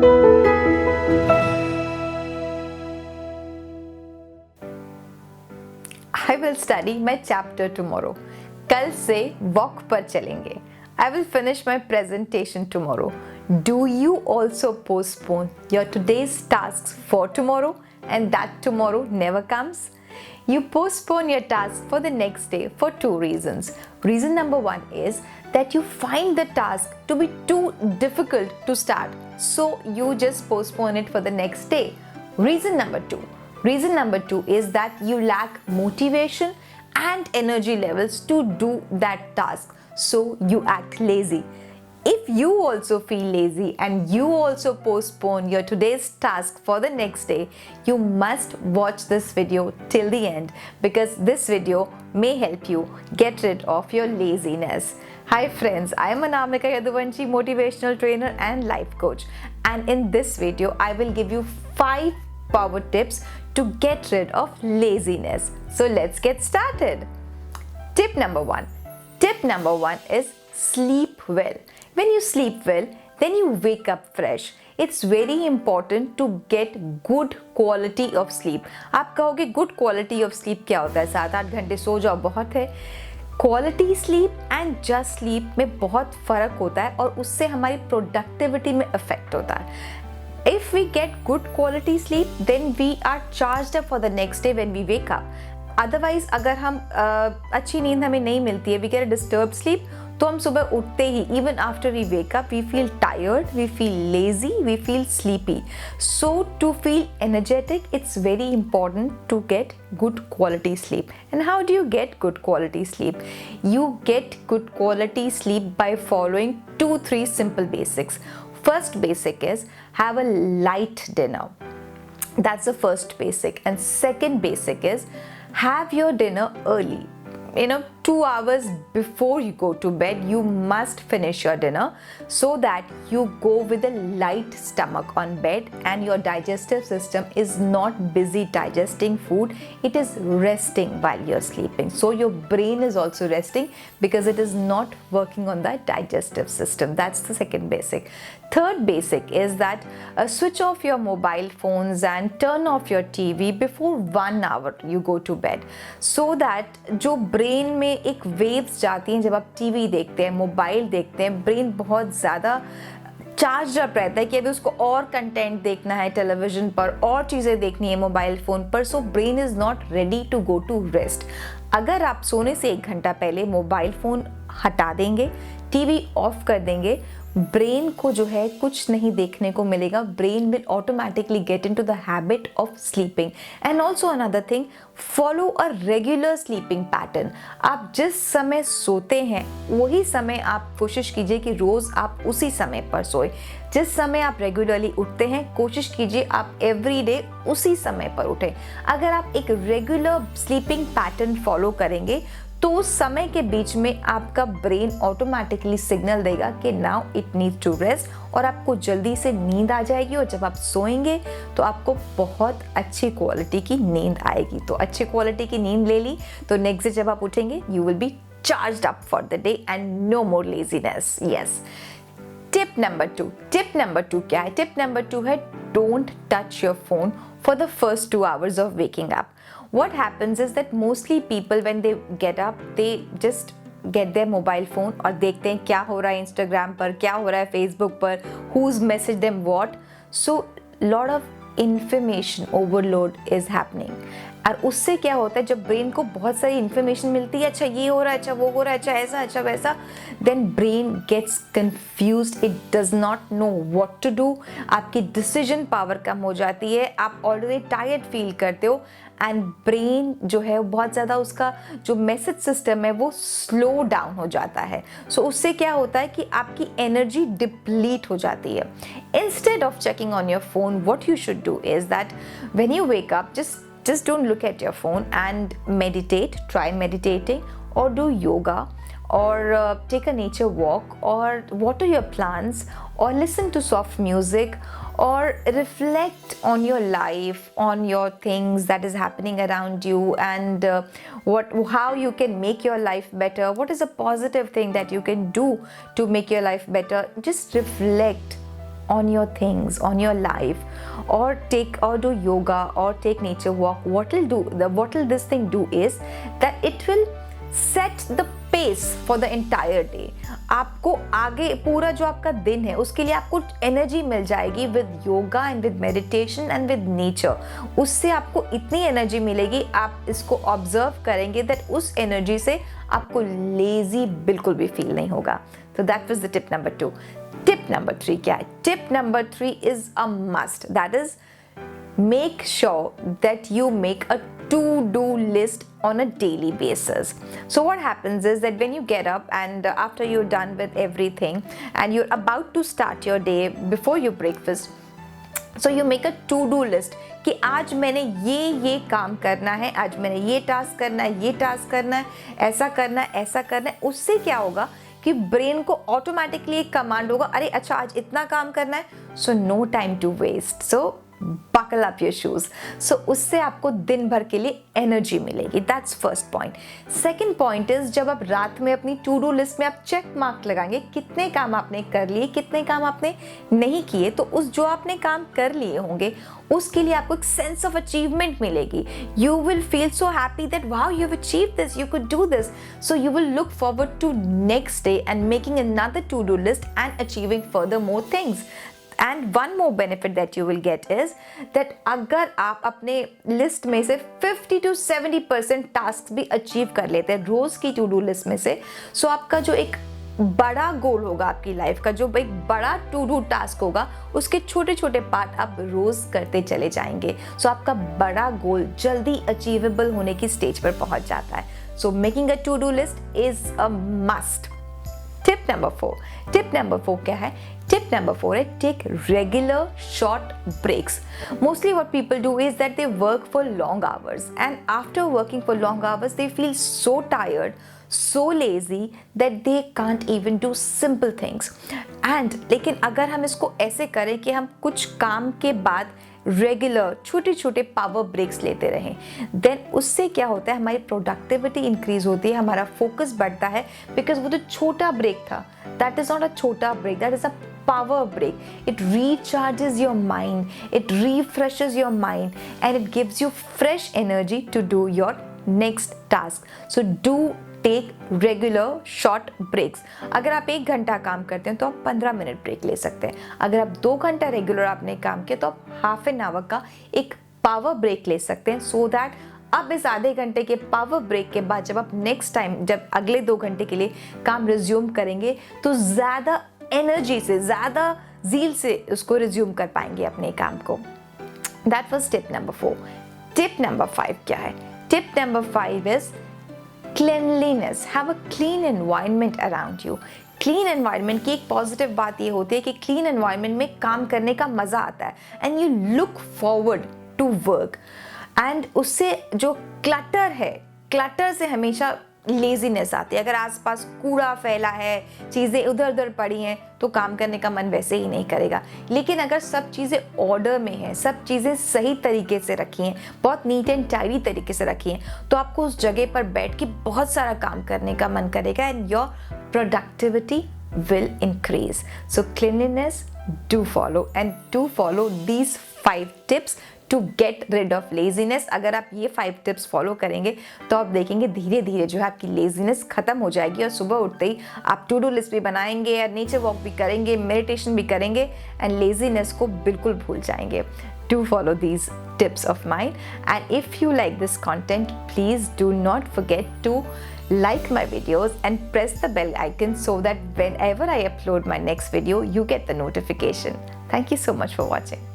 I will study my chapter tomorrow. कल से walk पर चलेंगे. I will finish my presentation tomorrow. Do you also postpone your today's tasks for tomorrow and that tomorrow never comes? You postpone your task for the next day for two reasons. Reason number one is that you find the task to be too difficult to start, so you just postpone it for the next day. Reason number two is that you lack motivation and energy levels to do that task, so you act lazy. If you also feel lazy and you also postpone your today's task for the next day, you must watch this video till the end, because this video may help you get rid of your laziness. Hi friends, I am Anamika Yaduvanshi, motivational trainer and life coach, and in this video I will give you 5 power tips to get rid of laziness. So let's get started. Tip number one is sleep well. When you sleep well, then you wake up fresh. It's very important to get good quality of sleep. आप कहोगे good quality of sleep क्या होता है? 7-8 घंटे सो जाओ बहुत है. Quality sleep and just sleep में बहुत फ़र्क होता है और उससे हमारी प्रोडक्टिविटी में इफेक्ट होता है. If we get good quality sleep, then we are charged up for the next day when we wake up. Otherwise, अगर हम अच्छी नींद हमें नहीं मिलती है, we get a disturbed sleep, तो हम सुबह उठते ही, even after we wake up, we feel tired, we feel lazy, we feel sleepy. So to feel energetic, it's very important to get good quality sleep. And how do you get good quality sleep? You get good quality sleep by following 2-3 simple basics. First basic is have a light dinner. That's the first basic. And second basic is have your dinner early. 2 hours before you go to bed, you must finish your dinner so that you go with a light stomach on bed and your digestive system is not busy digesting food. It is resting while you're sleeping. So your brain is also resting because it is not working on that digestive system. That's the second basic. Third basic is that switch off your mobile phones and turn off your TV before 1 hour you go to bed, so that जो brain में एक waves जाती हैं जब आप TV देखते हैं, mobile देखते हैं, ब्रेन बहुत ज़्यादा चार्ज अप रहता है कि अभी उसको और कंटेंट देखना है टेलीविज़न पर, और चीज़ें देखनी है मोबाइल फ़ोन पर. So brain is not ready to go to rest. अगर आप सोने से 1 घंटा पहले मोबाइल फ़ोन हटा देंगे, टीवी ऑफ कर देंगे, ब्रेन को जो है कुछ नहीं देखने को मिलेगा. Brain will automatically get into the habit of sleeping. And also another thing, follow a regular sleeping pattern. आप जिस समय सोते हैं वही समय आप कोशिश कीजिए कि रोज़ आप उसी समय पर सोए. जिस समय आप रेगुलरली उठते हैं, कोशिश कीजिए आप एवरी डे उसी समय पर उठें. अगर आप एक रेगुलर स्लीपिंग पैटर्न फॉलो करेंगे तो उस समय के बीच में आपका ब्रेन ऑटोमेटिकली सिग्नल देगा कि now it needs to rest, और आपको जल्दी से नींद आ जाएगी. और जब आप सोएंगे तो आपको बहुत अच्छी क्वालिटी की नींद आएगी. तो अच्छी क्वालिटी की नींद ले ली तो नेक्स्ट डे जब आप उठेंगे you will be charged up for the day and no more laziness. Yes. Tip number 2 क्या है? टिप नंबर 2 है don't touch your phone for the first 2 hours of waking up. What happens is that mostly people when they get up, they just get their mobile phone और देखते हैं क्या हो रहा है Instagram पर, क्या हो रहा है Facebook पर, who's messaged them what. So lot of information overload is happening. और उससे क्या होता है, जब ब्रेन को बहुत सारी इन्फॉर्मेशन मिलती है, अच्छा ये हो रहा है, अच्छा वो हो रहा है, अच्छा ऐसा, अच्छा वैसा, then brain gets confused, it does not know what to do. आपकी डिसीजन पावर कम हो जाती है, आप ऑलरेडी टायर्ड फील करते हो, एंड ब्रेन जो है बहुत ज़्यादा उसका जो मैसेज सिस्टम है वो स्लो डाउन हो जाता है. सो उससे क्या होता है कि आपकी एनर्जी डिप्लीट हो जाती है. Instead of checking on your phone, what you should do is that when you wake up, just don't look at your phone and meditate. Try meditating or do yoga or take a nature walk or water your plants or listen to soft music or reflect on your life, on your things that is happening around you, and how you can make your life better. What is a positive thing that you can do to make your life better? Just reflect on your things, on your life, or do yoga or take nature walk, what will this thing do is that it will set the pace for the entire day. आपको आगे पूरा जो आपका दिन है उसके लिए आपको एनर्जी मिल जाएगी with yoga and with meditation and with nature. उससे आपको इतनी एनर्जी मिलेगी, आप इसको ऑब्जर्व करेंगे दैट उस एनर्जी से आपको लेजी बिल्कुल भी फील नहीं होगा. So that was the tip number 2. Tip number 3 क्या है? Tip number 3 is a must. That is, make sure that you make a to-do list on a daily basis. So what happens is that when you get up and after you're done with everything and you're about to start your day before your breakfast, so you make a to-do list कि आज मैंने ये काम करना है, आज मैंने ये टास्क करना है, ये टास्क करना है, ऐसा करना है, ऐसा करना है. उससे क्या होगा कि ब्रेन को ऑटोमेटिकली एक कमांड होगा, अरे अच्छा आज इतना काम करना है, so no time to waste, so buckle up your shoes. So उससे आपको दिन भर के लिए एनर्जी मिलेगी. That's first point. Second point is जब आप रात में अपनी टू डू लिस्ट में आप चेक मार्क लगाएंगे कितने काम आपने कर लिए, कितने काम आपने नहीं किए, तो उस जो आपने काम कर लिए होंगे उसके लिए आपको एक सेंस ऑफ अचीवमेंट मिलेगी. You will feel so happy that wow, you've achieved this, you could do this. So you will look forward to next day and making another to-do list and achieving further more things. And one more benefit that you will get is that अगर आप अपने list में से 50 to 70% task भी achieve कर लेते हैं रोज की टू डू लिस्ट में से, सो आपका जो एक बड़ा गोल होगा आपकी लाइफ का, जो एक बड़ा टू डू टास्क होगा, उसके छोटे छोटे पार्ट आप रोज करते चले जाएंगे. सो आपका बड़ा गोल जल्दी अचीवेबल होने की स्टेज पर पहुंच जाता है. So making a to do list is a must. Tip number 4. Tip number 4 क्या है? Tip number 4 है take regular short breaks. Mostly what people do is that they work for long hours, and after working for long hours they feel so tired, so lazy that they can't even do simple things. And लेकिन अगर हम इसको ऐसे करें कि हम कुछ काम के बाद रेगुलर छोटे छोटे पावर ब्रेक्स लेते रहें, देन उससे क्या होता है, हमारी प्रोडक्टिविटी इंक्रीज होती है, हमारा फोकस बढ़ता है. बिकॉज वो जो छोटा ब्रेक था, दैट इज नॉट अ छोटा break, that is a power break. It recharges your mind, it refreshes your mind, and it gives you fresh energy to do your next task. So do take regular short breaks. अगर आप 1 घंटा काम करते हैं तो आप 15 minute break ले सकते हैं. अगर आप 2 घंटा रेगुलर आपने काम किया तो आप हाफ एन आवर का एक पावर ब्रेक ले सकते हैं, सो दैट अब इस आधे घंटे के पावर ब्रेक के बाद जब आप नेक्स्ट टाइम जब अगले 2 घंटे के लिए काम रिज्यूम करेंगे तो ज़्यादा एनर्जी से, ज़्यादा ज़ील से उसको रिज्यूम कर पाएंगे अपने काम को. That was tip number 4. Tip number 5 क्या है? Tip number 5 is cleanliness. Have a clean environment around you. Clean environment की एक पॉजिटिव बात ये होती है कि क्लीन एनवायरनमेंट में काम करने का मज़ा आता है and you look forward to work. And उससे जो क्लटर है, क्लटर से हमेशा लेजीनेस आती है. अगर आसपास कूड़ा फैला है, चीज़ें उधर उधर पड़ी हैं, तो काम करने का मन वैसे ही नहीं करेगा. लेकिन अगर सब चीज़ें ऑर्डर में हैं, सब चीज़ें सही तरीके से रखी हैं, बहुत नीट एंड टाइडी तरीके से रखी हैं, तो आपको उस जगह पर बैठ के बहुत सारा काम करने का मन करेगा and your productivity will increase. So cleanliness, do follow and do follow these 5 tips to get rid of laziness. अगर आप ये 5 tips फॉलो करेंगे तो आप देखेंगे धीरे धीरे जो है आपकी लेजीनेस खत्म हो जाएगी और सुबह उठते ही आप टू डू लिस्ट भी बनाएंगे या नेचर वॉक भी करेंगे, मेडिटेशन भी करेंगे एंड लेजीनेस को बिल्कुल भूल जाएंगे. Do follow these tips of mine, and if you like this content, please do not forget to like my videos and press the bell icon so that whenever I upload my next video, you get the notification. Thank you so much for watching.